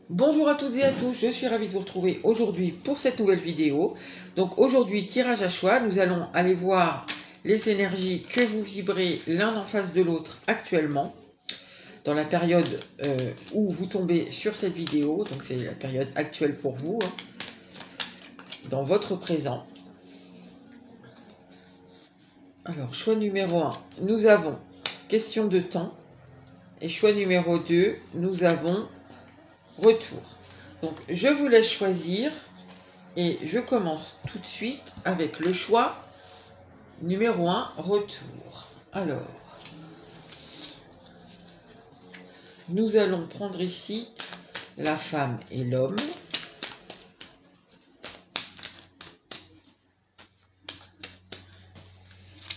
Bonjour à toutes et à tous, je suis ravie de vous retrouver aujourd'hui pour cette nouvelle vidéo. Donc aujourd'hui, tirage à choix, nous allons aller voir les énergies que vous vibrez l'un en face de l'autre actuellement, dans la période où vous tombez sur cette vidéo, donc c'est la période actuelle pour vous, hein, dans votre présent. Alors, choix numéro 1, nous avons question de temps, et choix numéro 2, nous avons retour. Donc, je vous laisse choisir et je commence tout de suite avec le choix numéro 1, retour. Alors, nous allons prendre ici la femme et l'homme.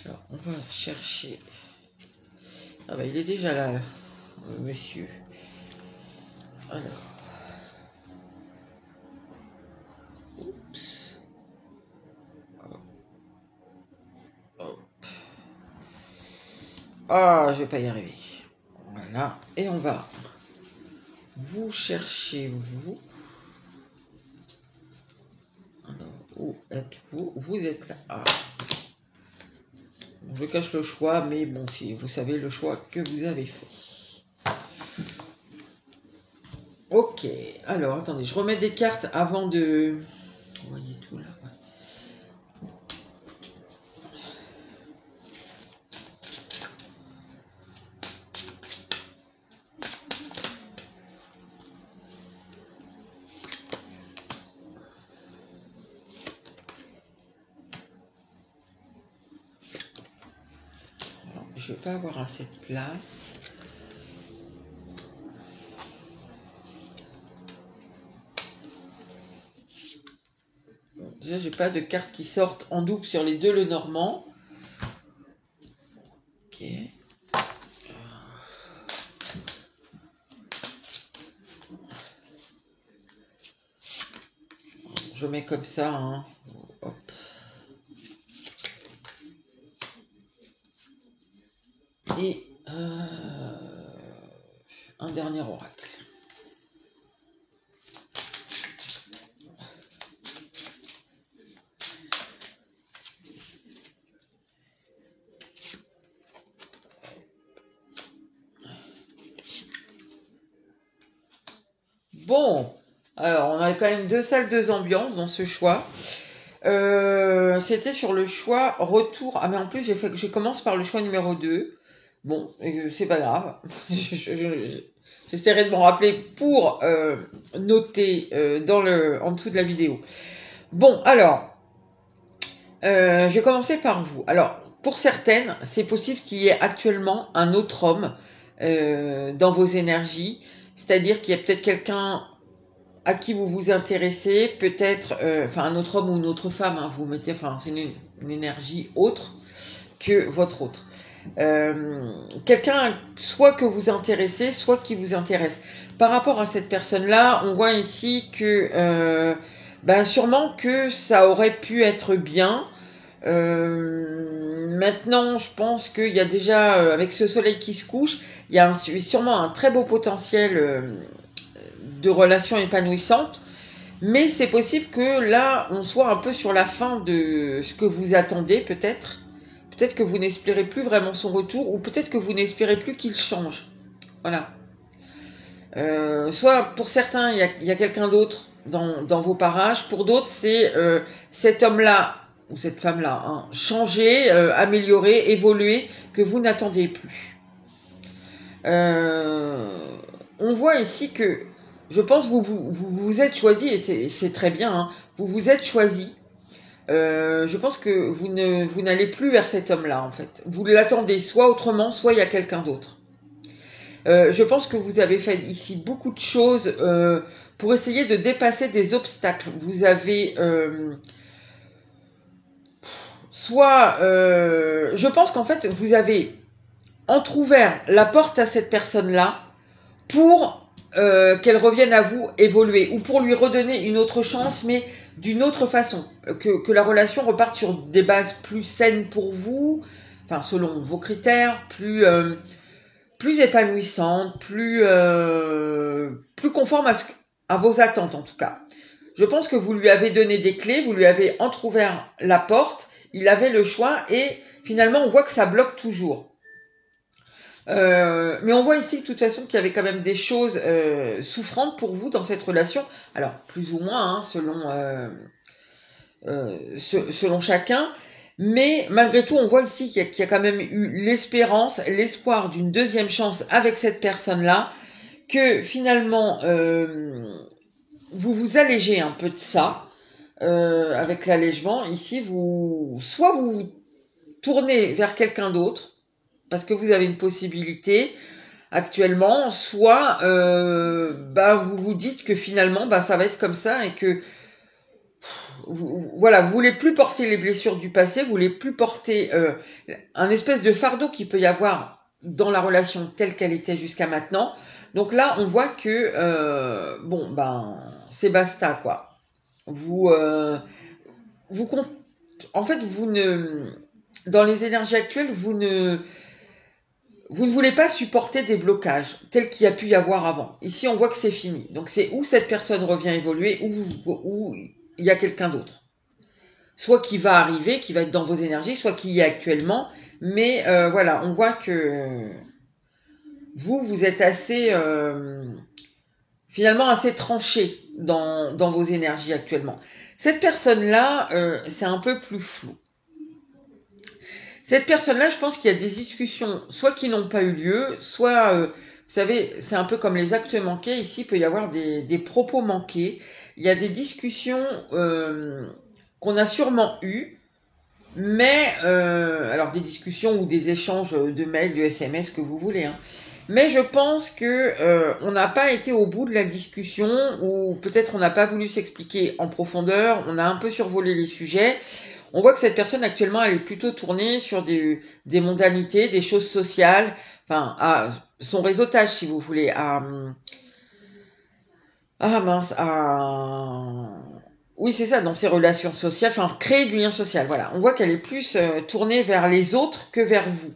Alors, on va chercher... Ah bah, il est déjà là, monsieur. Alors... Oups. Hop. Ah, je vais pas y arriver. Voilà. Et on va vous chercher, vous. Alors, où êtes-vous? Vous êtes là. Ah. Je cache le choix, mais bon, si vous savez le choix que vous avez fait. Ok, alors attendez, je remets des cartes avant de... Vous voyez tout là. Alors, je vais pas avoir assez de place. Bon, déjà, j'ai pas de cartes qui sortent en double sur les deux le normand. Ok. Je mets comme ça, hein. Hop. Et un dernier oracle. Bon, alors on a quand même deux salles, deux ambiances dans ce choix. C'était sur le choix retour. Ah mais en plus je commence par le choix numéro 2. Bon, c'est pas grave. J'essaierai de m'en rappeler pour noter en dessous de la vidéo. Bon, alors, je vais commencer par vous. Alors, pour certaines, c'est possible qu'il y ait actuellement un autre homme dans vos énergies. C'est-à-dire qu'il y a peut-être quelqu'un à qui vous vous intéressez, peut-être, enfin un autre homme ou une autre femme, hein, vous mettez, enfin c'est une énergie autre que votre autre. Quelqu'un soit que vous intéressez, soit qui vous intéresse. Par rapport à cette personne-là, on voit ici que sûrement que ça aurait pu être bien. Maintenant, je pense qu'il y a déjà, avec ce soleil qui se couche, il y a sûrement un très beau potentiel de relations épanouissantes, mais c'est possible que là, on soit un peu sur la fin de ce que vous attendez, peut-être. Peut-être que vous n'espérez plus vraiment son retour, ou peut-être que vous n'espérez plus qu'il change. Voilà. Soit pour certains, il y a quelqu'un d'autre dans vos parages. Pour d'autres, c'est cet homme-là, ou cette femme-là, hein, changer, améliorer, évoluer, que vous n'attendez plus. On voit ici que, je pense, vous êtes choisi, et c'est très bien, hein, vous vous êtes choisi. Je pense que vous n'allez plus vers cet homme-là, en fait. Vous l'attendez soit autrement, soit il y a quelqu'un d'autre. Je pense que vous avez fait ici beaucoup de choses pour essayer de dépasser des obstacles. Vous avez... je pense qu'en fait, vous avez entrouvert la porte à cette personne-là pour qu'elle revienne à vous évoluer, ou pour lui redonner une autre chance, mais d'une autre façon, que la relation reparte sur des bases plus saines pour vous, enfin selon vos critères, plus épanouissantes, plus conformes à vos attentes en tout cas. Je pense que vous lui avez donné des clés, vous lui avez entrouvert la porte, il avait le choix et finalement on voit que ça bloque toujours. Mais on voit ici de toute façon qu'il y avait quand même des choses souffrantes pour vous dans cette relation. Alors plus ou moins selon chacun. Mais malgré tout, on voit ici qu'il y a quand même eu l'espérance, l'espoir d'une deuxième chance avec cette personne-là, que finalement vous vous allégez un peu de ça avec l'allègement. Ici, soit vous vous tournez vers quelqu'un d'autre parce que vous avez une possibilité actuellement, soit vous vous dites que finalement ça va être comme ça et que vous voulez plus porter les blessures du passé, vous voulez plus porter un espèce de fardeau qu'il peut y avoir dans la relation telle qu'elle était jusqu'à maintenant. Donc là, on voit que c'est basta quoi. Dans les énergies actuelles, vous ne voulez pas supporter des blocages tels qu'il y a pu y avoir avant. Ici, on voit que c'est fini. Donc c'est où cette personne revient évoluer, ou il y a quelqu'un d'autre. Soit qui va arriver, qui va être dans vos énergies, soit qui y est actuellement. Mais on voit que vous êtes assez, finalement, assez tranché dans vos énergies actuellement. Cette personne-là, c'est un peu plus flou. Cette personne-là, je pense qu'il y a des discussions, soit qui n'ont pas eu lieu, soit, vous savez, c'est un peu comme les actes manqués. Ici, il peut y avoir des propos manqués. Il y a des discussions qu'on a sûrement eues, mais, alors des discussions ou des échanges de mails, de SMS, que vous voulez, hein. Mais je pense que on n'a pas été au bout de la discussion, ou peut-être on n'a pas voulu s'expliquer en profondeur, on a un peu survolé les sujets. On voit que cette personne actuellement, elle est plutôt tournée sur des mondanités, des choses sociales, enfin à son réseautage si vous voulez, oui c'est ça, dans ses relations sociales, enfin créer du lien social. Voilà, on voit qu'elle est plus tournée vers les autres que vers vous.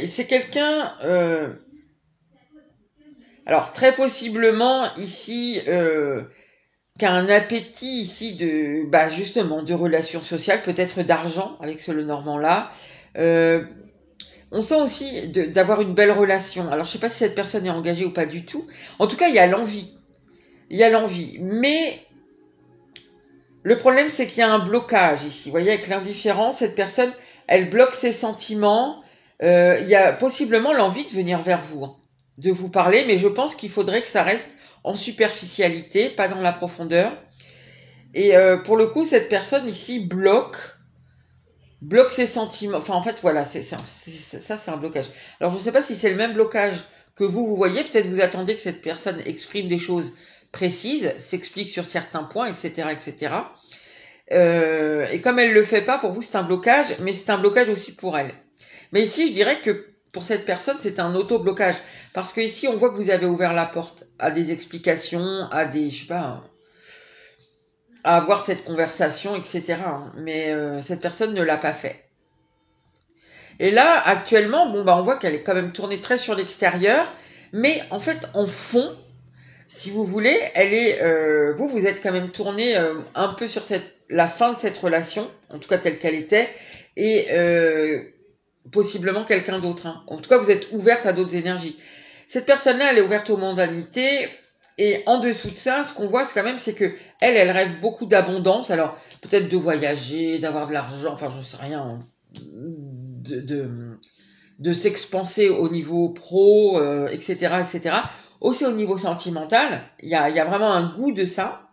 C'est quelqu'un, alors très possiblement ici, qui a un appétit ici de, justement, de relations sociales, peut-être d'argent avec ce Lenormand-là. On sent aussi d'avoir une belle relation. Alors je sais pas si cette personne est engagée ou pas du tout. En tout cas, il y a l'envie. Il y a l'envie, mais le problème c'est qu'il y a un blocage ici. Vous voyez, avec l'indifférence, cette personne, elle bloque ses sentiments. Il y a possiblement l'envie de venir vers vous, hein, de vous parler, mais je pense qu'il faudrait que ça reste en superficialité, pas dans la profondeur. Et pour le coup, cette personne ici bloque ses sentiments. Enfin, en fait, voilà, ça, c'est un blocage. Alors, je ne sais pas si c'est le même blocage que vous voyez. Peut-être vous attendez que cette personne exprime des choses précises, s'explique sur certains points, etc., etc. Et comme elle le fait pas, pour vous, c'est un blocage, mais c'est un blocage aussi pour elle. Mais ici, je dirais que pour cette personne, c'est un auto-blocage. Parce que ici, on voit que vous avez ouvert la porte à des explications, à des, je sais pas, à avoir cette conversation, etc. hein. Mais cette personne ne l'a pas fait. Et là, actuellement, on voit qu'elle est quand même tournée très sur l'extérieur. Mais en fait, en fond, si vous voulez, elle est, vous êtes quand même tourné un peu sur la fin de cette relation, en tout cas telle qu'elle était, et possiblement quelqu'un d'autre. Hein. En tout cas, vous êtes ouverte à d'autres énergies. Cette personne-là, elle est ouverte aux mondanités, et en dessous de ça, ce qu'on voit, c'est que elle rêve beaucoup d'abondance. Alors, peut-être de voyager, d'avoir de l'argent, enfin, je sais rien, de s'expanser au niveau pro, etc., etc. Aussi au niveau sentimental, il y a vraiment un goût de ça.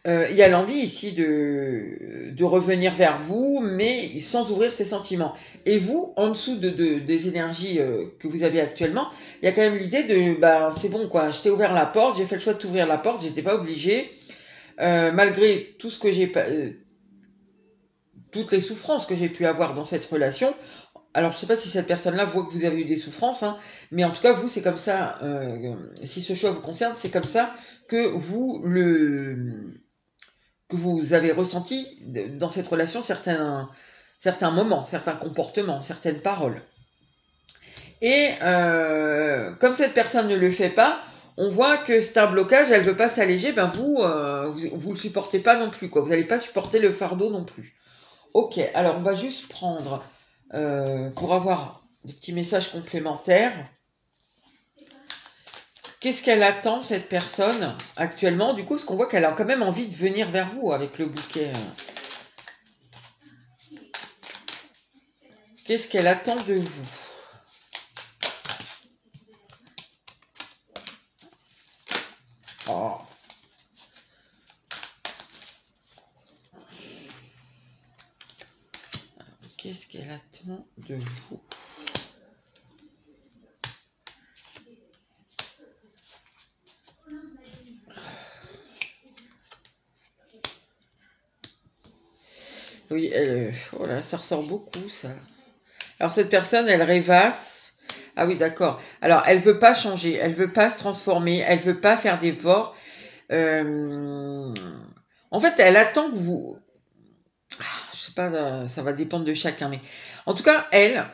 Il y a l'envie ici de revenir vers vous, mais sans ouvrir ses sentiments. Et vous, en dessous des énergies que vous avez actuellement, il y a quand même l'idée de, c'est bon quoi, je t'ai ouvert la porte, j'ai fait le choix de t'ouvrir la porte, j'étais pas obligée, malgré tout ce que toutes les souffrances que j'ai pu avoir dans cette relation. Alors, je sais pas si cette personne-là voit que vous avez eu des souffrances, hein, mais en tout cas, vous, c'est comme ça, si ce choix vous concerne, c'est comme ça que vous avez ressenti dans cette relation certains moments, certains comportements, certaines paroles. Et comme cette personne ne le fait pas, on voit que c'est un blocage, elle veut pas s'alléger, ben vous le supportez pas non plus, quoi. Vous n'allez pas supporter le fardeau non plus. Ok, alors on va juste prendre, pour avoir des petits messages complémentaires. Qu'est-ce qu'elle attend, cette personne, actuellement? Du coup, parce qu'on voit qu'elle a quand même envie de venir vers vous avec le bouquet. Qu'est-ce qu'elle attend de vous? Oh. Qu'est-ce qu'elle attend de vous? Oui, oh là, ça ressort beaucoup, ça. Alors, cette personne, elle rêvasse. Ah oui, d'accord. Alors, elle veut pas changer, elle veut pas se transformer, elle veut pas faire d'efforts. En fait, elle attend que vous... Je sais pas, ça va dépendre de chacun, mais... En tout cas, elle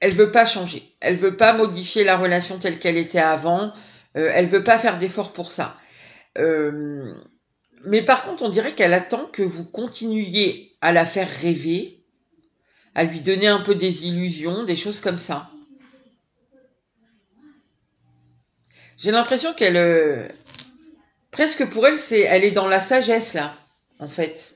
veut pas changer. Elle veut pas modifier la relation telle qu'elle était avant. Elle veut pas faire d'efforts pour ça. Mais par contre, on dirait qu'elle attend que vous continuiez à la faire rêver, à lui donner un peu des illusions, des choses comme ça. J'ai l'impression qu'elle... presque pour elle, elle est dans la sagesse, là, en fait.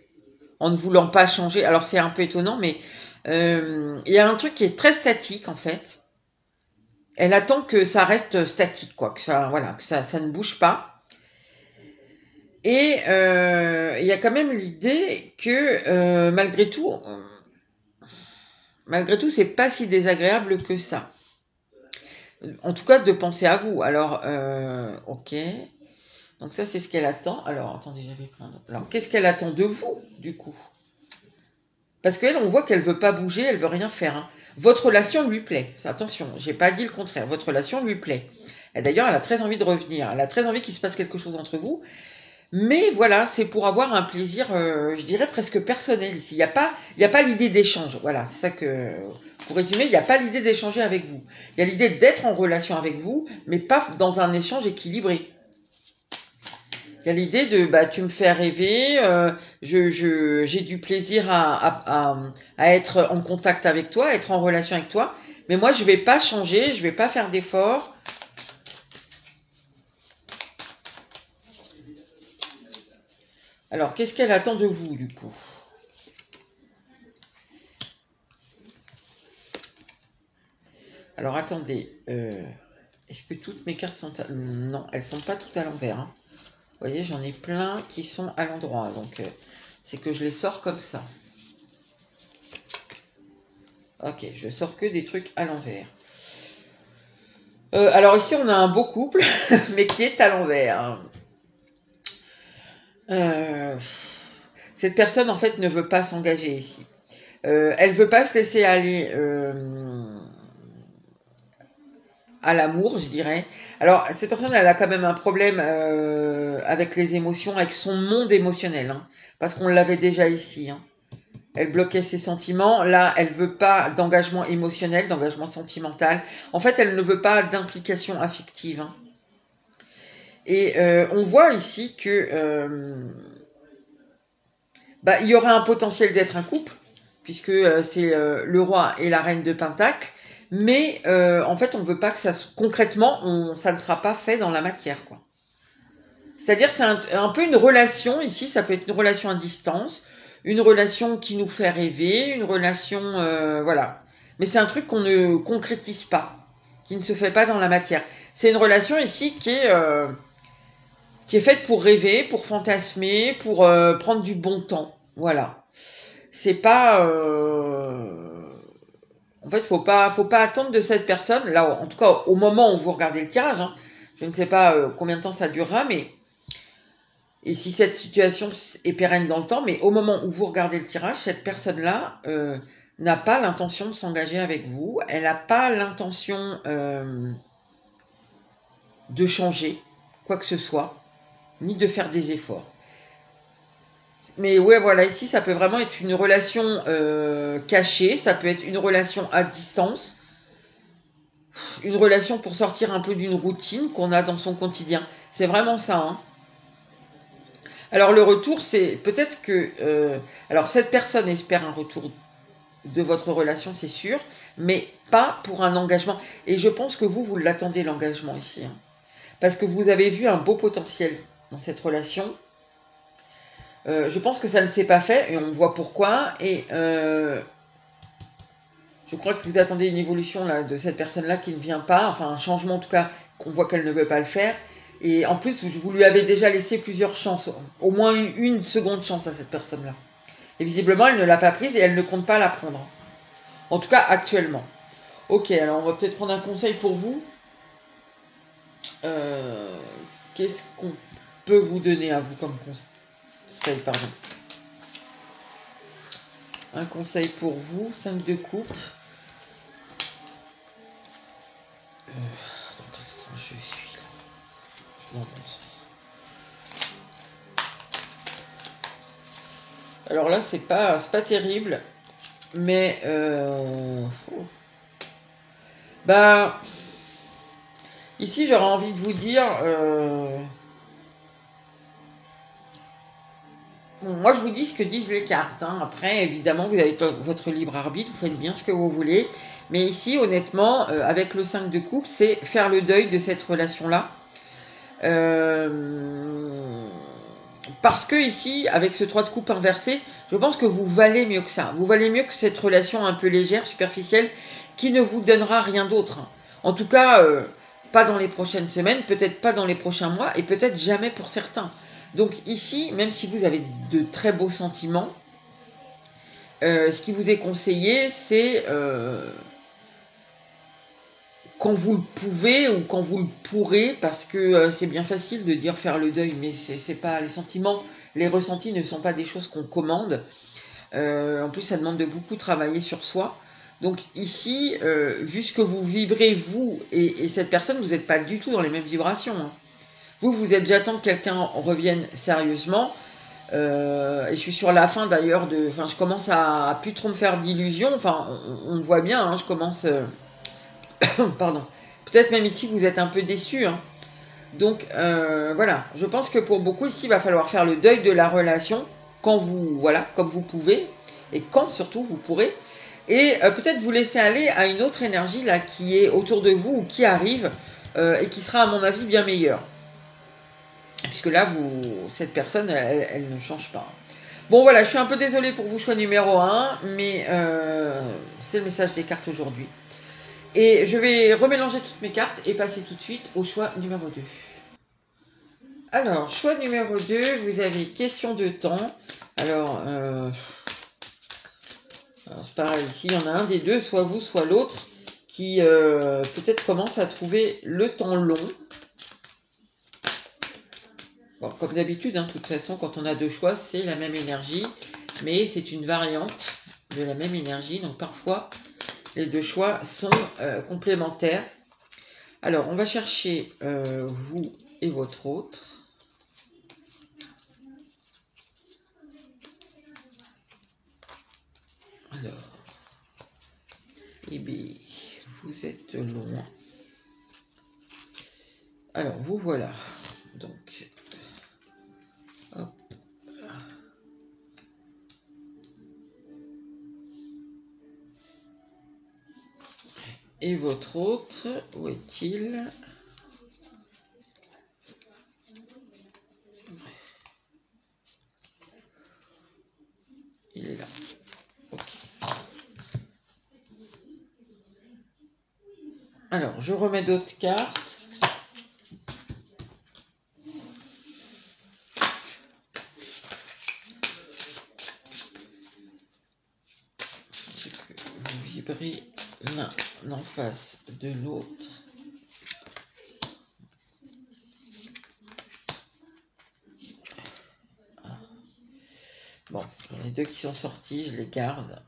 En ne voulant pas changer. Alors, c'est un peu étonnant, mais il y a un truc qui est très statique, en fait. Elle attend que ça reste statique, quoi. Que ça, voilà, que ça ne bouge pas. Et il y a quand même l'idée que, malgré tout, c'est pas si désagréable que ça. En tout cas, de penser à vous. Alors, ok. Donc ça, c'est ce qu'elle attend. Alors, attendez, j'avais plein d'autres. Alors, qu'est-ce qu'elle attend de vous, du coup? Parce qu'elle, on voit qu'elle veut pas bouger, elle veut rien faire. Hein. Votre relation lui plaît. Attention, j'ai pas dit le contraire. Votre relation lui plaît. Et d'ailleurs, elle a très envie de revenir. Elle a très envie qu'il se passe quelque chose entre vous. Mais voilà, c'est pour avoir un plaisir, je dirais presque personnel ici. Il y a pas l'idée d'échange. Voilà, c'est ça que, pour résumer, il n'y a pas l'idée d'échanger avec vous. Il y a l'idée d'être en relation avec vous, mais pas dans un échange équilibré. Il y a l'idée de, bah, tu me fais rêver, j'ai du plaisir à être en contact avec toi, à être en relation avec toi, mais moi je vais pas changer, je vais pas faire d'efforts. Alors, qu'est-ce qu'elle attend de vous, du coup? Alors, attendez. Est-ce que toutes mes cartes sont... Non, elles sont pas toutes à l'envers. Hein. Vous voyez, j'en ai plein qui sont à l'endroit. Donc, c'est que je les sors comme ça. Ok, je sors que des trucs à l'envers. Alors, ici, on a un beau couple, mais qui est à l'envers. Cette personne, en fait, ne veut pas s'engager ici. Elle veut pas se laisser aller à l'amour, je dirais. Alors, cette personne, elle a quand même un problème avec les émotions, avec son monde émotionnel, hein, parce qu'on l'avait déjà ici. Hein. Elle bloquait ses sentiments. Là, elle veut pas d'engagement émotionnel, d'engagement sentimental. En fait, elle ne veut pas d'implication affective. Hein. Et on voit ici que bah, il y aurait un potentiel d'être un couple, puisque c'est le roi et la reine de Pentacle. Mais en fait, on ne veut pas que ça... Concrètement, ça ne sera pas fait dans la matière, quoi. C'est-à-dire, c'est un peu une relation, ici, ça peut être une relation à distance, une relation qui nous fait rêver, une relation... voilà. Mais c'est un truc qu'on ne concrétise pas, qui ne se fait pas dans la matière. C'est une relation, ici, qui est faite pour rêver, pour fantasmer, pour prendre du bon temps. Voilà. C'est pas... En fait, faut pas attendre de cette personne, là, en tout cas, au moment où vous regardez le tirage, hein, je ne sais pas combien de temps ça durera, mais, et si cette situation est pérenne dans le temps, mais au moment où vous regardez le tirage, cette personne-là n'a pas l'intention de s'engager avec vous, elle n'a pas l'intention de changer quoi que ce soit, ni de faire des efforts. Mais ouais, voilà, ici, ça peut vraiment être une relation cachée, ça peut être une relation à distance, une relation pour sortir un peu d'une routine qu'on a dans son quotidien. C'est vraiment ça, hein. Alors le retour, c'est peut-être que... alors cette personne espère un retour de votre relation, c'est sûr, mais pas pour un engagement. Et je pense que vous l'attendez, l'engagement ici, hein. Parce que vous avez vu un beau potentiel dans cette relation. Je pense que ça ne s'est pas fait, et on voit pourquoi. Et je crois que vous attendez une évolution là, de cette personne-là qui ne vient pas, enfin un changement en tout cas, qu'on voit qu'elle ne veut pas le faire. Et en plus, vous lui avez déjà laissé plusieurs chances, au moins une seconde chance à cette personne-là. Et visiblement, elle ne l'a pas prise et elle ne compte pas la prendre. En tout cas, actuellement. Ok, alors on va peut-être prendre un conseil pour vous. Qu'est-ce qu'on peut vous donner à vous comme conseil, pardon. Un conseil pour vous, 5 de coupe. Dans quel sens je suis là? Dans le bon sens. Alors là, c'est pas terrible, mais bah ici j'aurais envie de vous dire. Bon, moi je vous dis ce que disent les cartes, hein. Après, évidemment, vous avez votre libre arbitre, vous faites bien ce que vous voulez. Mais ici, honnêtement, avec le 5 de coupe, c'est faire le deuil de cette relation-là. Parce que ici, avec ce 3 de coupe inversé, je pense que vous valez mieux que ça. Vous valez mieux que cette relation un peu légère, superficielle, qui ne vous donnera rien d'autre. En tout cas, pas dans les prochaines semaines, peut-être pas dans les prochains mois, et peut-être jamais pour certains. Donc ici, même si vous avez de très beaux sentiments, ce qui vous est conseillé, c'est quand vous le pouvez ou quand vous le pourrez, parce que c'est bien facile de dire faire le deuil, mais c'est pas les sentiments, les ressentis ne sont pas des choses qu'on commande. En plus, ça demande de beaucoup travailler sur soi. Donc ici, vu ce que vous vibrez, vous et cette personne, vous n'êtes pas du tout dans les mêmes vibrations, hein. Vous êtes déjà temps que quelqu'un revienne sérieusement. Et je suis sur la fin d'ailleurs de... Enfin, je commence à plus trop me faire d'illusions. Enfin, on le voit bien, hein, je commence... pardon. Peut-être même ici, vous êtes un peu déçus, hein. Donc, voilà. Je pense que pour beaucoup ici, il va falloir faire le deuil de la relation quand vous... Voilà, comme vous pouvez. Et quand, surtout, vous pourrez. Et peut-être vous laisser aller à une autre énergie, là, qui est autour de vous ou qui arrive. Et qui sera, à mon avis, bien meilleure. Puisque là, cette personne, elle ne change pas. Bon, voilà, je suis un peu désolée pour vous, choix numéro 1, mais c'est le message des cartes aujourd'hui. Et je vais remélanger toutes mes cartes et passer tout de suite au choix numéro 2. Alors, choix numéro 2, vous avez question de temps. Alors c'est pareil, ici, il y en a un des deux, soit vous, soit l'autre, qui peut-être commence à trouver le temps long. Bon, comme d'habitude, hein, de toute façon, quand on a deux choix, c'est la même énergie, mais c'est une variante de la même énergie. Donc parfois, les deux choix sont complémentaires. Alors, on va chercher vous et votre autre. Alors, eh bien, vous êtes loin. Alors, vous voilà. Donc, hop. Et votre autre, où est-il? Il est là. Ok. Alors, je remets d'autres cartes. Vous vibrez l'un en face de l'autre. Bon, les deux qui sont sortis, je les garde.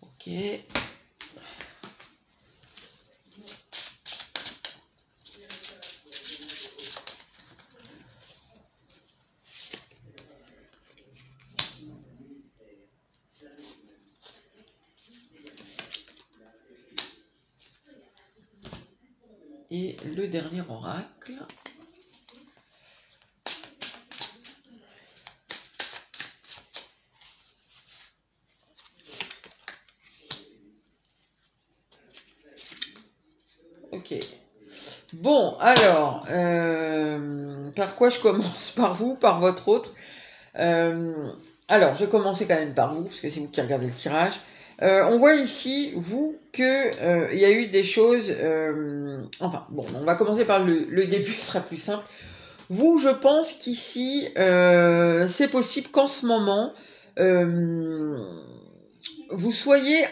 Ok. et le dernier oracle. Ok. Bon, alors, par quoi je commence? Par vous, par votre autre? Alors, je vais commencer quand même par vous, parce que c'est vous qui regardez le tirage. On voit ici, vous, que il y a eu des choses... enfin, bon, on va commencer par le début, ce sera plus simple. Vous, je pense qu'ici, c'est possible qu'en ce moment, vous soyez,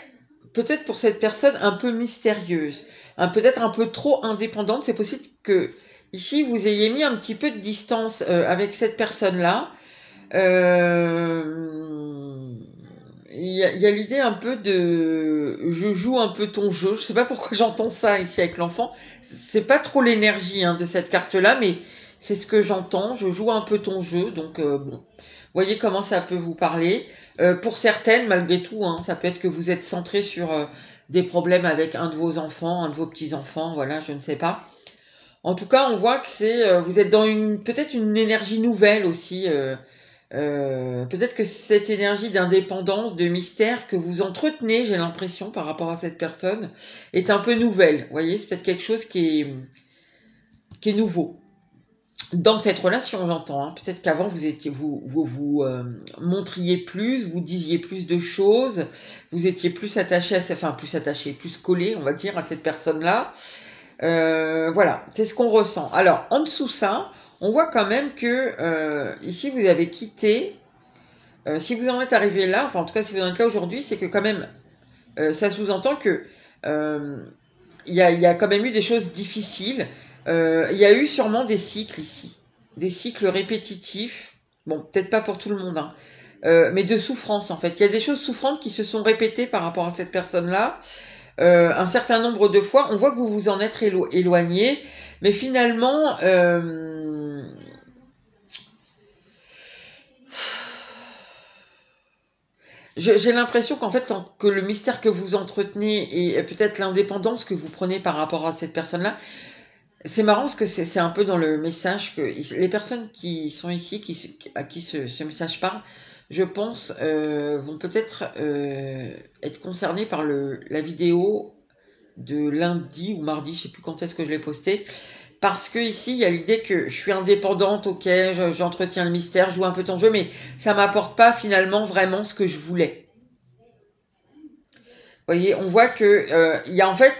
peut-être pour cette personne, un peu mystérieuse, peut-être un peu trop indépendante. C'est possible que, ici, vous ayez mis un petit peu de distance avec cette personne-là. Il y a l'idée un peu de je joue un peu ton jeu. Je sais pas pourquoi j'entends ça ici avec l'enfant. C'est pas trop l'énergie de cette carte-là, mais c'est ce que j'entends. Je joue un peu ton jeu, donc bon. Voyez comment ça peut vous parler. Pour certaines, malgré tout, ça peut être que vous êtes centré sur des problèmes avec un de vos enfants, un de vos petits-enfants, voilà, je ne sais pas. En tout cas, on voit que c'est vous êtes dans peut-être une énergie nouvelle aussi. Peut-être que cette énergie d'indépendance, de mystère que vous entretenez, j'ai l'impression, par rapport à cette personne, est un peu nouvelle. Vous voyez, c'est peut-être quelque chose qui est nouveau. Dans cette relation, j'entends. Peut-être qu'avant, vous montriez plus, vous disiez plus de choses, vous étiez plus attaché plus collé, on va dire, à cette personne-là. Voilà, c'est ce qu'on ressent. Alors, en dessous ça, on voit quand même que ici, vous avez quitté. Si vous en êtes arrivé là, enfin en tout cas si vous en êtes là aujourd'hui, c'est que quand même, ça sous-entend que il y a quand même eu des choses difficiles. Il y a eu sûrement des cycles ici, des cycles répétitifs. Bon, peut-être pas pour tout le monde, mais de souffrance en fait. Il y a des choses souffrantes qui se sont répétées par rapport à cette personne-là. Un certain nombre de fois, on voit que vous vous en êtes éloigné, mais finalement, j'ai l'impression qu'en fait, que le mystère que vous entretenez et peut-être l'indépendance que vous prenez par rapport à cette personne-là, c'est marrant parce que c'est un peu dans le message que les personnes qui sont ici, à qui ce message parle, je pense, vont peut-être être concernées par la vidéo de lundi ou mardi, je sais plus quand est-ce que je l'ai posté, parce que ici il y a l'idée que je suis indépendante, ok, j'entretiens le mystère, je joue un peu ton jeu, mais ça m'apporte pas finalement vraiment ce que je voulais. Vous voyez, on voit que il y a en fait,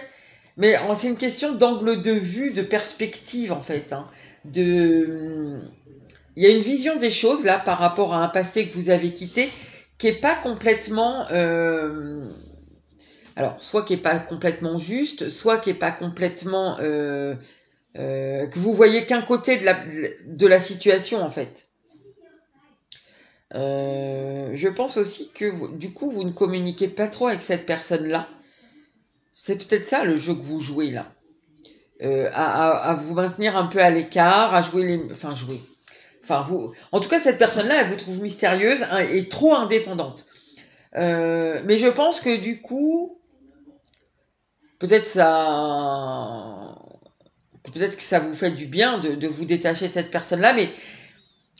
mais c'est une question d'angle de vue, de perspective en fait, il y a une vision des choses là par rapport à un passé que vous avez quitté qui est pas complètement alors, soit qui est pas complètement juste, soit qui est pas complètement que vous voyez qu'un côté de la situation en fait. Je pense aussi que du coup vous ne communiquez pas trop avec cette personne-là. C'est peut-être ça le jeu que vous jouez là, à vous maintenir un peu à l'écart, à jouer en tout cas cette personne-là, elle vous trouve mystérieuse et trop indépendante. Mais je pense que du coup, peut-être que ça vous fait du bien de vous détacher de cette personne-là, mais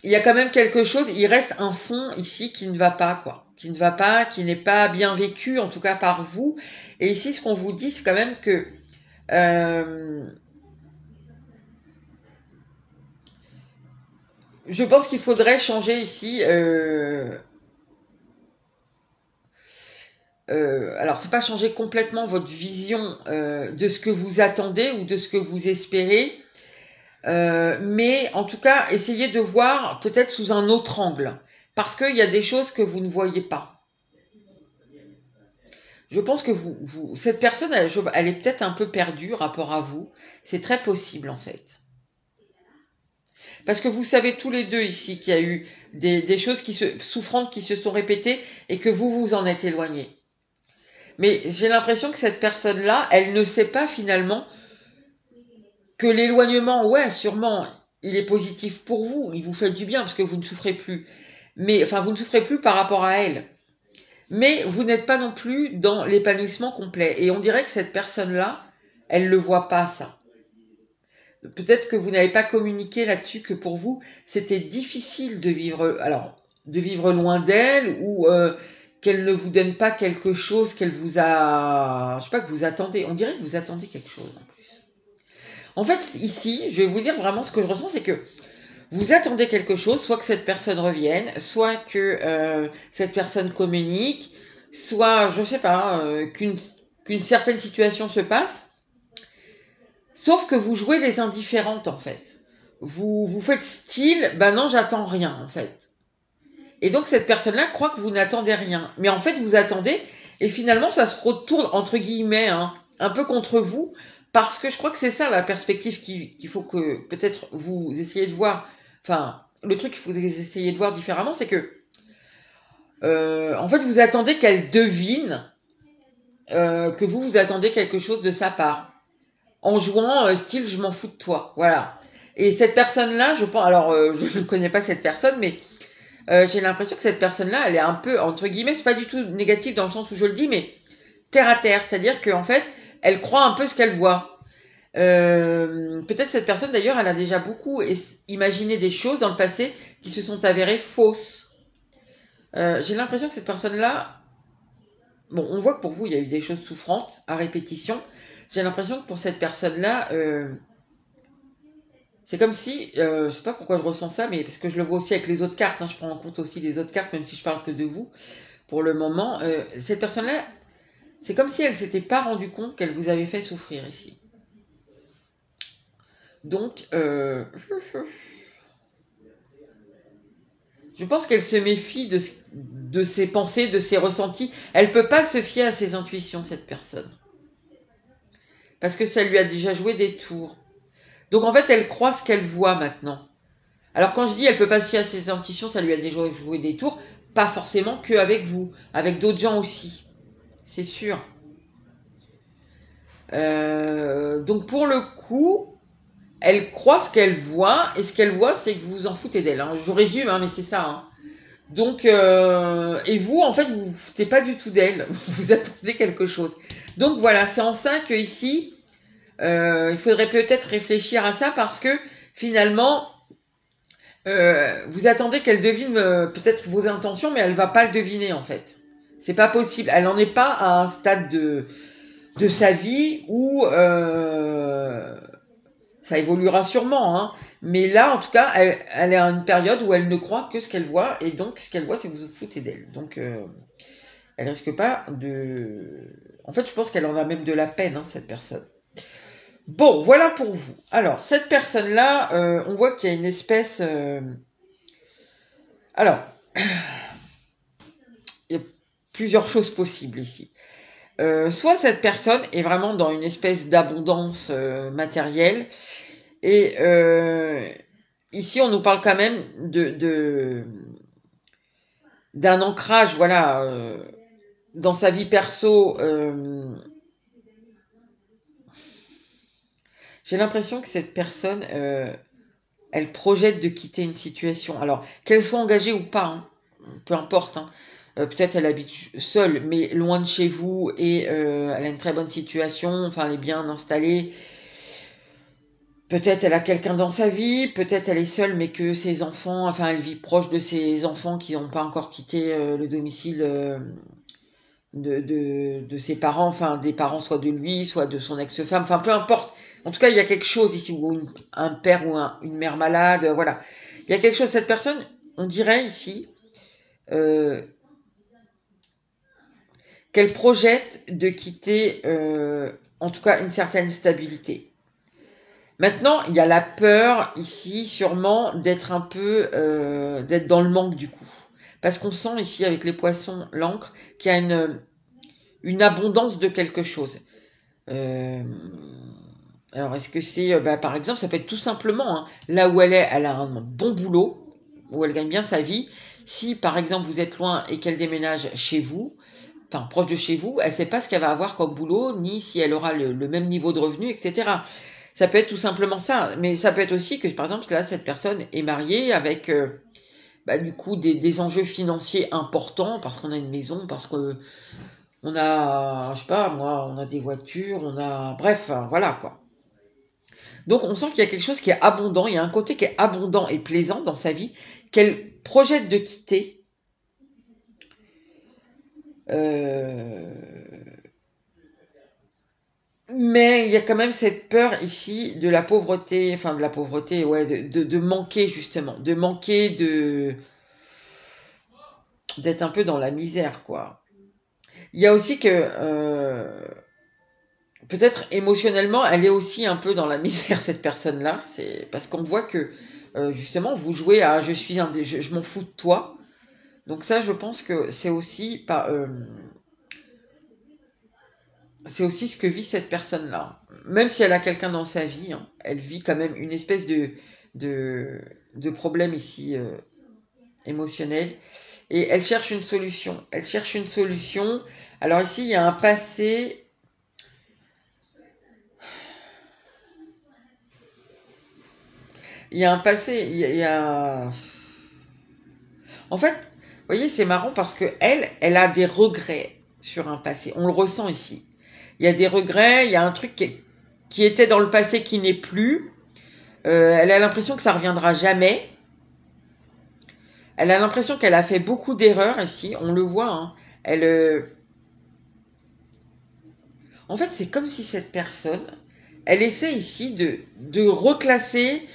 il y a quand même quelque chose, il reste un fond ici qui ne va pas, quoi. Qui ne va pas, qui n'est pas bien vécu, en tout cas par vous. Et ici, ce qu'on vous dit, c'est quand même que je pense qu'il faudrait changer ici. Alors, c'est pas changer complètement votre vision de ce que vous attendez ou de ce que vous espérez, mais en tout cas, essayez de voir peut-être sous un autre angle, parce qu'il y a des choses que vous ne voyez pas. Je pense que cette personne, elle est peut-être un peu perdue rapport à vous. C'est très possible en fait. Parce que vous savez tous les deux ici qu'il y a eu des choses souffrantes qui se sont répétées et que vous en êtes éloignés. Mais j'ai l'impression que cette personne-là, elle ne sait pas finalement que l'éloignement, ouais, sûrement, il est positif pour vous, il vous fait du bien parce que vous ne souffrez plus. Mais, enfin, vous ne souffrez plus par rapport à elle. Mais vous n'êtes pas non plus dans l'épanouissement complet. Et on dirait que cette personne-là, elle le voit pas, ça. peut-être que vous n'avez pas communiqué là-dessus, que pour vous, c'était difficile de vivre, alors, de vivre loin d'elle, ou qu'elle ne vous donne pas quelque chose qu'elle vous a, je sais pas, que vous attendez. On dirait que vous attendez quelque chose en plus. En fait, ici, je vais vous dire vraiment ce que je ressens, c'est que vous attendez quelque chose, soit que cette personne revienne, soit que cette personne communique, soit, je sais pas, qu'une certaine situation se passe, sauf que vous jouez les indifférentes en fait. Vous faites style, bah non, j'attends rien en fait. Et donc cette personne-là croit que vous n'attendez rien, mais en fait vous attendez, et finalement ça se retourne entre guillemets, hein, un peu contre vous, parce que je crois que c'est ça la perspective qu'il faut que peut-être vous essayiez de voir. Enfin, le truc qu'il faut essayer de voir différemment, c'est que en fait vous attendez qu'elle devine que vous attendez quelque chose de sa part, en jouant style je m'en fous de toi, voilà. Et cette personne-là, je pense, alors je ne connais pas cette personne, mais j'ai l'impression que cette personne-là, elle est un peu, entre guillemets, c'est pas du tout négatif dans le sens où je le dis, mais terre à terre, c'est-à-dire qu'en fait, elle croit un peu ce qu'elle voit. Peut-être cette personne d'ailleurs, elle a déjà beaucoup imaginé des choses dans le passé qui se sont avérées fausses. J'ai l'impression que cette personne-là, bon, on voit que pour vous, il y a eu des choses souffrantes à répétition. J'ai l'impression que pour cette personne-là, c'est comme si, je sais pas pourquoi je ressens ça, mais parce que je le vois aussi avec les autres cartes, hein, je prends en compte aussi les autres cartes, même si je parle que de vous, pour le moment. Cette personne-là, c'est comme si elle s'était pas rendue compte qu'elle vous avait fait souffrir ici. Donc, je pense qu'elle se méfie de ses pensées, de ses ressentis. Elle peut pas se fier à ses intuitions, cette personne. Parce que ça lui a déjà joué des tours. Donc en fait, elle croit ce qu'elle voit maintenant. Alors quand je dis elle peut pas se fier à ses intuitions, ça lui a déjà joué des tours, pas forcément que avec vous, avec d'autres gens aussi. C'est sûr. Donc pour le coup, elle croit ce qu'elle voit, et ce qu'elle voit, c'est que vous vous en foutez d'elle. Hein. Je résume, hein, mais c'est ça. Hein. Donc, et vous, en fait, vous vous foutez pas du tout d'elle. Vous attendez quelque chose. Donc voilà, c'est en ça que ici, il faudrait peut-être réfléchir à ça parce que finalement, vous attendez qu'elle devine peut-être vos intentions, mais elle va pas le deviner en fait. C'est pas possible. Elle n'en est pas à un stade de sa vie où ça évoluera sûrement, hein. Mais là, en tout cas, elle est à une période où elle ne croit que ce qu'elle voit, et donc ce qu'elle voit, c'est que vous vous foutez d'elle. Donc, elle risque pas de... En fait, je pense qu'elle en a même de la peine, hein, cette personne. Bon, voilà pour vous. Alors, cette personne-là, on voit qu'il y a une espèce... Alors, il y a plusieurs choses possibles ici. Soit cette personne est vraiment dans une espèce d'abondance matérielle, et ici on nous parle quand même d'un ancrage, voilà, dans sa vie perso. J'ai l'impression que cette personne, elle projette de quitter une situation. Alors, qu'elle soit engagée ou pas, hein, peu importe. Hein. Peut-être elle habite seule, mais loin de chez vous, et elle a une très bonne situation, enfin elle est bien installée. Peut-être elle a quelqu'un dans sa vie, peut-être elle est seule, mais que ses enfants, enfin elle vit proche de ses enfants qui n'ont pas encore quitté le domicile de ses parents, enfin des parents soit de lui, soit de son ex-femme, enfin peu importe. En tout cas, il y a quelque chose ici, ou un père ou une mère malade, voilà. Il y a quelque chose, cette personne, on dirait ici, qu'elle projette de quitter, en tout cas, une certaine stabilité. Maintenant, il y a la peur ici, sûrement, d'être un peu, d'être dans le manque du coup. Parce qu'on sent ici, avec les poissons, l'encre, qu'il y a une abondance de quelque chose. Alors, est-ce que c'est, par exemple, ça peut être tout simplement, hein, là où elle est, elle a un bon boulot, où elle gagne bien sa vie. Si, par exemple, vous êtes loin et qu'elle déménage chez vous, enfin, proche de chez vous, elle ne sait pas ce qu'elle va avoir comme boulot, ni si elle aura le même niveau de revenu, etc. Ça peut être tout simplement ça. Mais ça peut être aussi que, par exemple, là, cette personne est mariée avec, du coup, des enjeux financiers importants, parce qu'on a une maison, parce que on a, je sais pas, moi, on a des voitures, on a, bref, voilà, quoi. Donc on sent qu'il y a quelque chose qui est abondant, il y a un côté qui est abondant et plaisant dans sa vie, qu'elle projette de quitter. Mais il y a quand même cette peur ici de la pauvreté, enfin de la pauvreté, ouais, de manquer justement, de manquer d'être un peu dans la misère, quoi. Il y a aussi que peut-être émotionnellement, elle est aussi un peu dans la misère, cette personne-là. C'est parce qu'on voit que justement vous jouez à je suis un je m'en fous de toi. Donc ça, je pense que c'est aussi pas c'est aussi ce que vit cette personne-là. Même si elle a quelqu'un dans sa vie, hein, elle vit quand même une espèce de, de problème ici émotionnel. Et elle cherche une solution. Elle cherche une solution. Alors ici, il y a un passé. Il y a un passé. Il y a... En fait, vous voyez, c'est marrant parce que elle a des regrets sur un passé. On le ressent ici. Il y a des regrets. Il y a un truc qui était dans le passé qui n'est plus. Elle a l'impression que ça reviendra jamais. Elle a l'impression qu'elle a fait beaucoup d'erreurs ici. On le voit. Hein. En fait, c'est comme si cette personne, elle essaie ici de reclasser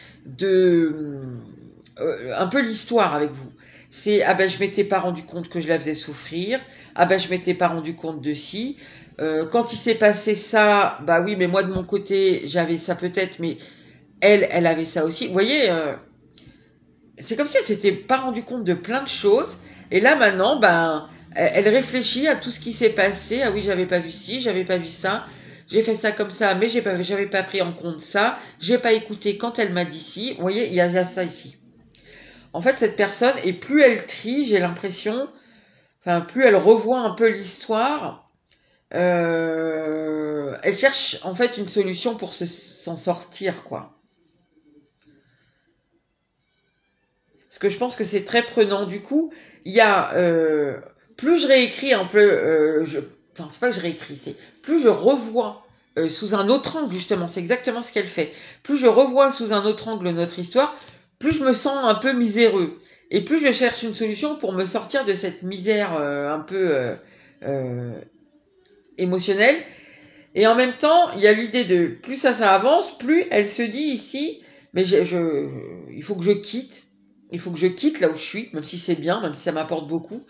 un peu l'histoire avec vous. C'est ah ben je m'étais pas rendu compte que je la faisais souffrir. Ah ben je m'étais pas rendu compte de ci. Quand il s'est passé ça, bah oui, mais moi de mon côté j'avais ça peut-être, mais elle avait ça aussi. Vous voyez, c'est comme si elle s'était pas rendu compte de plein de choses. Et là maintenant, ben elle réfléchit à tout ce qui s'est passé. Ah oui, j'avais pas vu ci, j'avais pas vu ça. J'ai fait ça comme ça, mais j'avais pas pris en compte ça. J'ai pas écouté quand elle m'a dit ci. Vous voyez, il y a ça ici. En fait, cette personne, et plus elle trie, j'ai l'impression, enfin, plus elle revoit un peu l'histoire, elle cherche en fait une solution pour s'en sortir, quoi. Parce que je pense que c'est très prenant. Du coup, il y a plus je réécris un peu, enfin c'est pas que je réécris, c'est plus je revois sous un autre angle justement. C'est exactement ce qu'elle fait. Plus je revois sous un autre angle notre histoire, plus je me sens un peu miséreux et plus je cherche une solution pour me sortir de cette misère un peu émotionnelle. Et en même temps, il y a l'idée de plus ça avance, plus elle se dit ici, mais il faut que je quitte. Il faut que je quitte là où je suis, même si c'est bien, même si ça m'apporte beaucoup,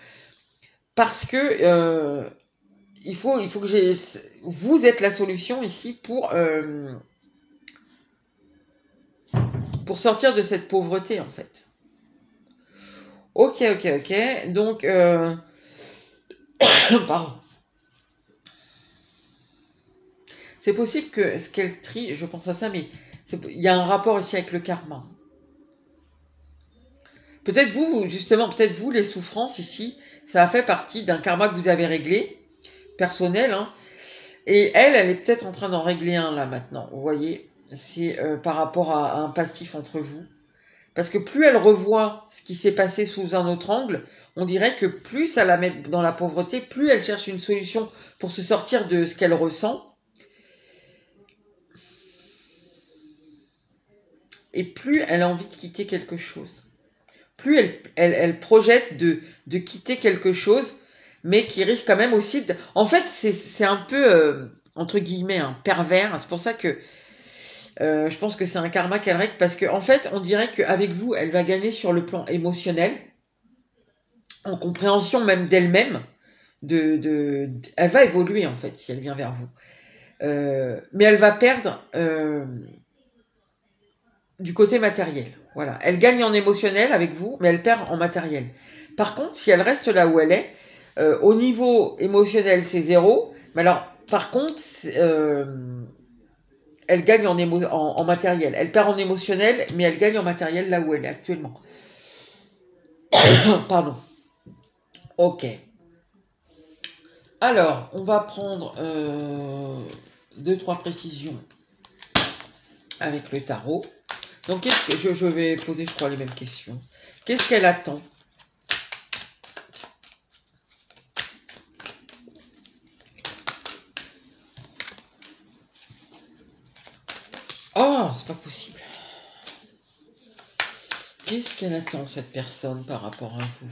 parce que il faut que vous êtes la solution ici pour sortir de cette pauvreté en fait. Ok. Donc pardon. C'est possible que ce qu'elle trie, je pense à ça, mais il y a un rapport ici avec le karma. Peut-être justement, peut-être vous, les souffrances ici, ça a fait partie d'un karma que vous avez réglé, personnel, hein. Et elle est peut-être en train d'en régler un là maintenant. Vous voyez, c'est par rapport à un passif entre vous. Parce que plus elle revoit ce qui s'est passé sous un autre angle, on dirait que plus ça la met dans la pauvreté, plus elle cherche une solution pour se sortir de ce qu'elle ressent. Et plus elle a envie de quitter quelque chose. Plus elle projette de quitter quelque chose, mais qui risque quand même aussi de... En fait, c'est un peu, entre guillemets, un pervers. C'est pour ça que je pense que c'est un karma qu'elle règle, parce qu'en fait, on dirait qu'avec vous, elle va gagner sur le plan émotionnel, en compréhension même d'elle-même. Elle va évoluer, en fait, si elle vient vers vous. Mais elle va perdre du côté matériel. Voilà. Elle gagne en émotionnel avec vous, mais elle perd en matériel. Par contre, si elle reste là où elle est, au niveau émotionnel, c'est 0. Mais alors, par contre, elle gagne en matériel. Elle perd en émotionnel, mais elle gagne en matériel là où elle est actuellement. Pardon. Ok. Alors, on va prendre 2-3 précisions avec le tarot. Donc, je vais poser, je crois, les mêmes questions. Qu'est-ce qu'elle attend? Oh, Non, c'est pas possible. Qu'est-ce qu'elle attend, cette personne, par rapport à vous?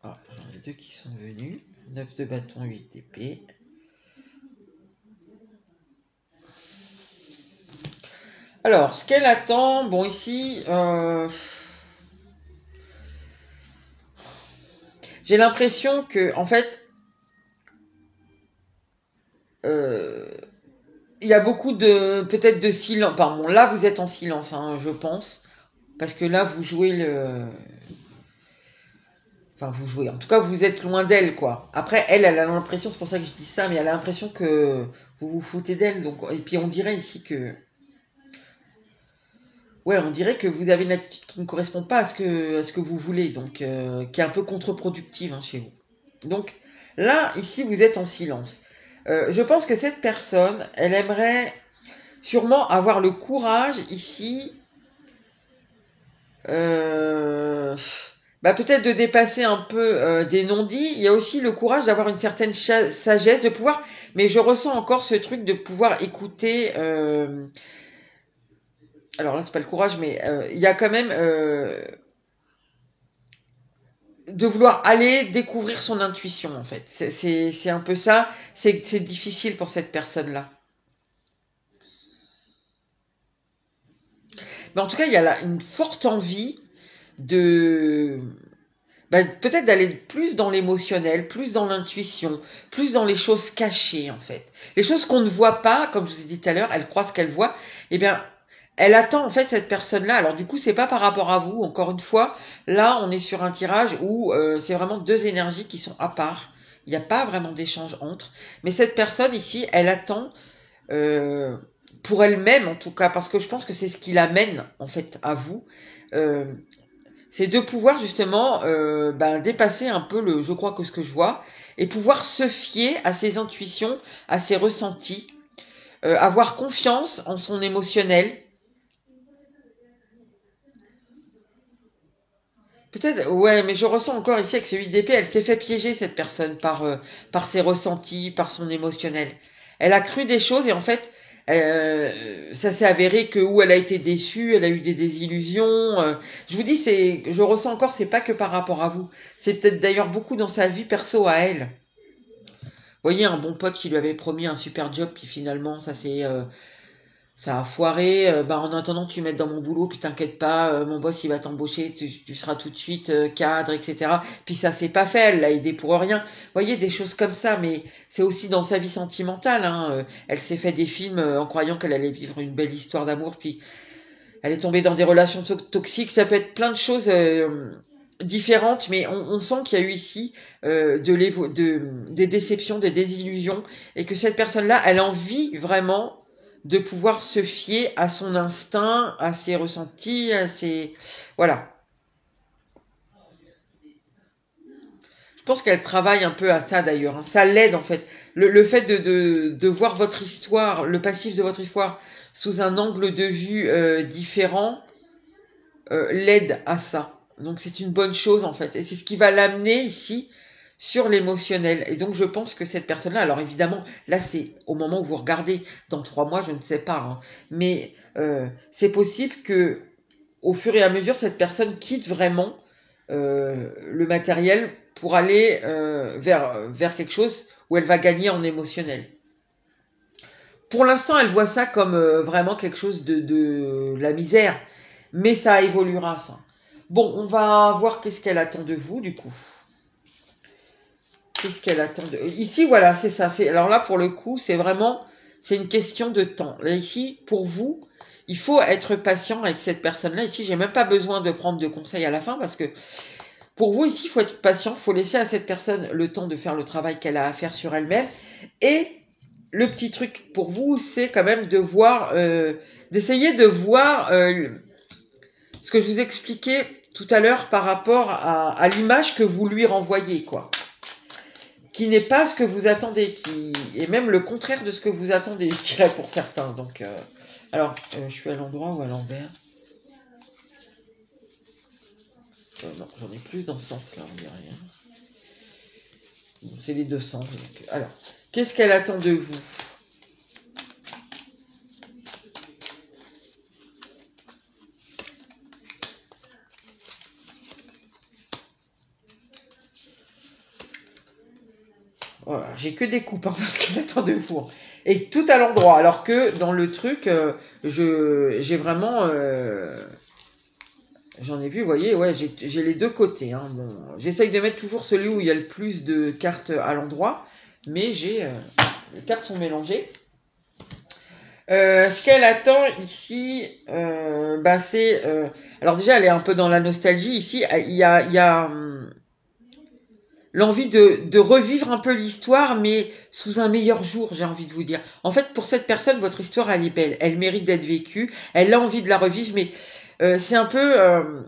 Ah, j'en ai deux qui sont venus. 9 de bâton, 8 d'épée. Alors, ce qu'elle attend, bon, ici, j'ai l'impression que, en fait, il y a beaucoup de, peut-être de silence. Pardon, là, vous êtes en silence, hein, je pense. Parce que là, vous jouez le... Enfin, vous jouez. En tout cas, vous êtes loin d'elle, quoi. Après, elle a l'impression, c'est pour ça que je dis ça, mais elle a l'impression que vous vous foutez d'elle. Donc, et puis, on dirait ici que... Ouais, on dirait que vous avez une attitude qui ne correspond pas à ce que vous voulez. Donc, qui est un peu contre-productive, hein, chez vous. Donc, là, ici, vous êtes en silence. Je pense que cette personne, elle aimerait sûrement avoir le courage, ici... peut-être de dépasser un peu des non-dits. Il y a aussi le courage d'avoir une certaine sagesse, de pouvoir, mais je ressens encore ce truc de pouvoir écouter. Alors là, c'est pas le courage, mais il y a quand même de vouloir aller découvrir son intuition, en fait. C'est un peu ça. C'est difficile pour cette personne-là. Mais en tout cas, il y a là une forte envie de... peut-être d'aller plus dans l'émotionnel, plus dans l'intuition, plus dans les choses cachées, en fait. Les choses qu'on ne voit pas, comme je vous ai dit tout à l'heure, elle croit ce qu'elle voit, eh bien, elle attend, en fait, cette personne-là. Alors, du coup, c'est pas par rapport à vous, encore une fois. Là, on est sur un tirage où c'est vraiment deux énergies qui sont à part. Il n'y a pas vraiment d'échange entre. Mais cette personne, ici, elle attend... pour elle-même, en tout cas, parce que je pense que c'est ce qui l'amène, en fait, à vous. Euh, c'est de pouvoir justement dépasser un peu le je crois que ce que je vois et pouvoir se fier à ses intuitions, à ses ressentis, avoir confiance en son émotionnel. Peut-être, ouais, mais je ressens encore ici avec ce 8 d'épée, elle s'est fait piéger cette personne par ses ressentis, par son émotionnel. Elle a cru des choses et en fait, ça s'est avéré que où elle a été déçue, elle a eu des désillusions. Je vous dis, je ressens encore, c'est pas que par rapport à vous. C'est peut-être d'ailleurs beaucoup dans sa vie perso à elle. Vous voyez, un bon pote qui lui avait promis un super job, puis finalement, ça a foiré. En attendant que tu mettes dans mon boulot, puis t'inquiète pas, mon boss il va t'embaucher, tu seras tout de suite cadre, etc. Puis ça s'est pas fait, elle l'a aidé pour rien. Vous voyez, des choses comme ça, mais c'est aussi dans sa vie sentimentale. Hein. Elle s'est fait des films en croyant qu'elle allait vivre une belle histoire d'amour, puis elle est tombée dans des relations toxiques. Ça peut être plein de choses différentes, mais on sent qu'il y a eu ici des déceptions, des désillusions, et que cette personne-là, elle a envie vraiment de pouvoir se fier à son instinct, à ses ressentis, à ses... Voilà. Je pense qu'elle travaille un peu à ça d'ailleurs. Hein. Ça l'aide en fait. Le fait de voir votre histoire, le passif de votre histoire sous un angle de vue différent, l'aide à ça. Donc c'est une bonne chose en fait. Et c'est ce qui va l'amener ici sur l'émotionnel. Et donc je pense que cette personne-là, alors évidemment, là c'est au moment où vous regardez, dans 3 mois, je ne sais pas, hein, mais c'est possible que au fur et à mesure, cette personne quitte vraiment le matériel pour aller vers quelque chose où elle va gagner en émotionnel. Pour l'instant, elle voit ça comme vraiment quelque chose de la misère, mais ça évoluera, ça. Bon, on va voir qu'est-ce qu'elle attend de vous, du coup. Qu'est-ce qu'elle attend de... Ici, voilà, c'est ça. Alors là, pour le coup, c'est une question de temps. Là, ici, pour vous, il faut être patient avec cette personne-là. Ici, j'ai même pas besoin de prendre de conseils à la fin parce que pour vous, ici, il faut être patient. Il faut laisser à cette personne le temps de faire le travail qu'elle a à faire sur elle-même. Et le petit truc pour vous, c'est quand même de voir, d'essayer de voir ce que je vous expliquais tout à l'heure par rapport à l'image que vous lui renvoyez, quoi. Qui n'est pas ce que vous attendez, qui est même le contraire de ce que vous attendez, je dirais pour certains. Donc, alors, je suis à l'endroit ou à l'envers? Non, j'en ai plus dans ce sens-là, on dirait rien. Bon, c'est les deux sens. Donc, alors, qu'est-ce qu'elle attend de vous? Voilà, j'ai que des coupes, hein, parce qu'elle attend de vous. Et tout à l'endroit. Alors que dans le truc, j'ai vraiment... j'en ai vu, vous voyez, ouais, j'ai les deux côtés. Hein. Bon, j'essaye de mettre toujours celui où il y a le plus de cartes à l'endroit. Mais les cartes sont mélangées. Ce qu'elle attend ici, c'est... alors déjà, elle est un peu dans la nostalgie. Ici, il y a l'envie de revivre un peu l'histoire, mais sous un meilleur jour, j'ai envie de vous dire. En fait, pour cette personne, votre histoire, elle est belle. Elle mérite d'être vécue. Elle a envie de la revivre, mais c'est un peu...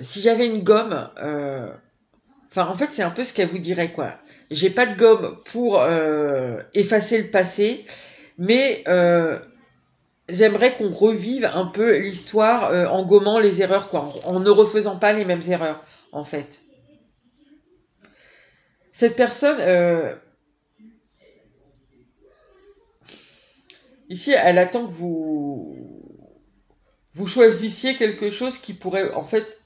si j'avais une gomme... Enfin, en fait, c'est un peu ce qu'elle vous dirait, quoi. J'ai pas de gomme pour effacer le passé, mais j'aimerais qu'on revive un peu l'histoire en gommant les erreurs, quoi, en ne refaisant pas les mêmes erreurs, en fait. Cette personne, ici, elle attend que vous choisissiez quelque chose qui pourrait, en fait,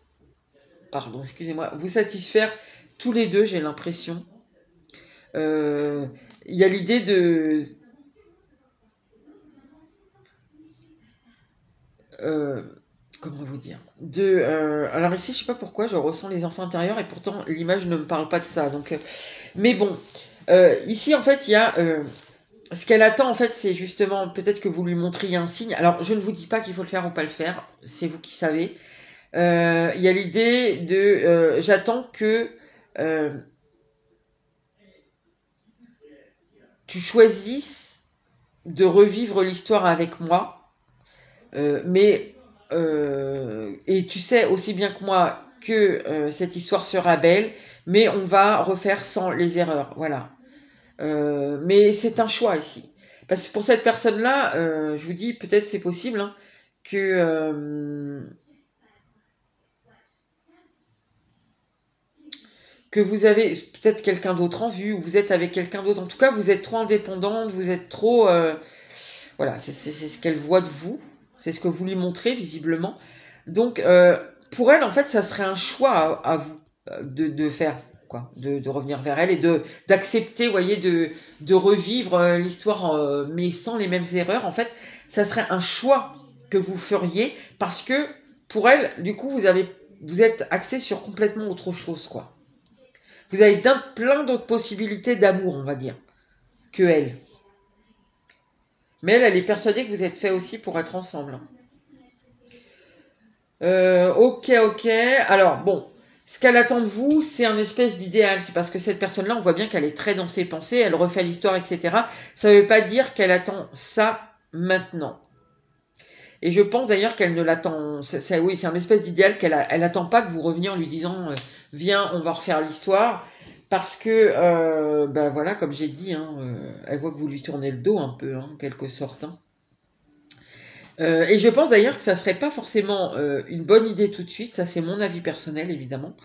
pardon, excusez-moi, vous satisfaire tous les deux, j'ai l'impression. Il y a l'idée de... comment vous dire, alors ici je sais pas pourquoi je ressens les enfants intérieurs et pourtant l'image ne me parle pas de ça, donc mais bon, ici en fait il y a ce qu'elle attend, en fait, c'est justement peut-être que vous lui montriez un signe. Alors je ne vous dis pas qu'il faut le faire ou pas le faire, c'est vous qui savez. Il y a l'idée de j'attends que tu choisisses de revivre l'histoire avec moi, mais et tu sais aussi bien que moi que cette histoire sera belle, mais on va refaire sans les erreurs, voilà. Mais c'est un choix ici. Parce que pour cette personne-là, je vous dis, peut-être c'est possible hein, que vous avez peut-être quelqu'un d'autre en vue, ou vous êtes avec quelqu'un d'autre. En tout cas, vous êtes trop indépendante, vous êtes trop... voilà, c'est ce qu'elle voit de vous. C'est ce que vous lui montrez, visiblement. Donc, pour elle, en fait, ça serait un choix à vous de faire, quoi, de revenir vers elle et d'accepter, vous voyez, de revivre l'histoire, mais sans les mêmes erreurs. En fait, ça serait un choix que vous feriez parce que pour elle, du coup, vous êtes axé sur complètement autre chose, quoi. Vous avez plein d'autres possibilités d'amour, on va dire, que elle. Mais elle est persuadée que vous êtes fait aussi pour être ensemble. Ok. Alors, bon, ce qu'elle attend de vous, c'est un espèce d'idéal. C'est parce que cette personne-là, on voit bien qu'elle est très dans ses pensées, elle refait l'histoire, etc. Ça ne veut pas dire qu'elle attend ça maintenant. Et je pense d'ailleurs qu'elle ne l'attend... Oui, c'est un espèce d'idéal elle attend pas que vous reveniez en lui disant viens, on va refaire l'histoire. Parce que, voilà, comme j'ai dit, hein, elle voit que vous lui tournez le dos un peu, hein, en quelque sorte. Hein. Et je pense d'ailleurs que ça serait pas forcément une bonne idée tout de suite, ça c'est mon avis personnel évidemment.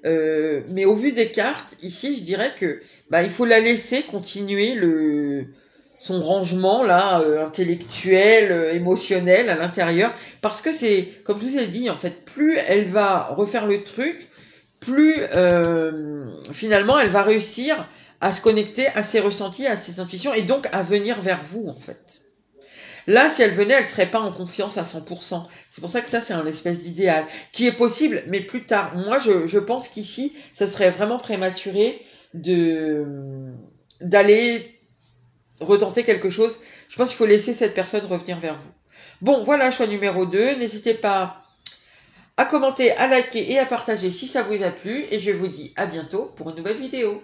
Mais au vu des cartes, ici je dirais que il faut la laisser continuer son rangement là, intellectuel, émotionnel à l'intérieur, parce que c'est, comme je vous ai dit, en fait, plus elle va refaire le truc, plus finalement elle va réussir à se connecter à ses ressentis, à ses intuitions, et donc à venir vers vous en fait. Là, si elle venait, elle serait pas en confiance à 100%. C'est pour ça que ça, c'est un espèce d'idéal qui est possible, mais plus tard. Moi, je pense qu'ici, ce serait vraiment prématuré d'aller retenter quelque chose. Je pense qu'il faut laisser cette personne revenir vers vous. Bon, voilà, choix numéro 2. N'hésitez pas à commenter, à liker et à partager si ça vous a plu. Et je vous dis à bientôt pour une nouvelle vidéo.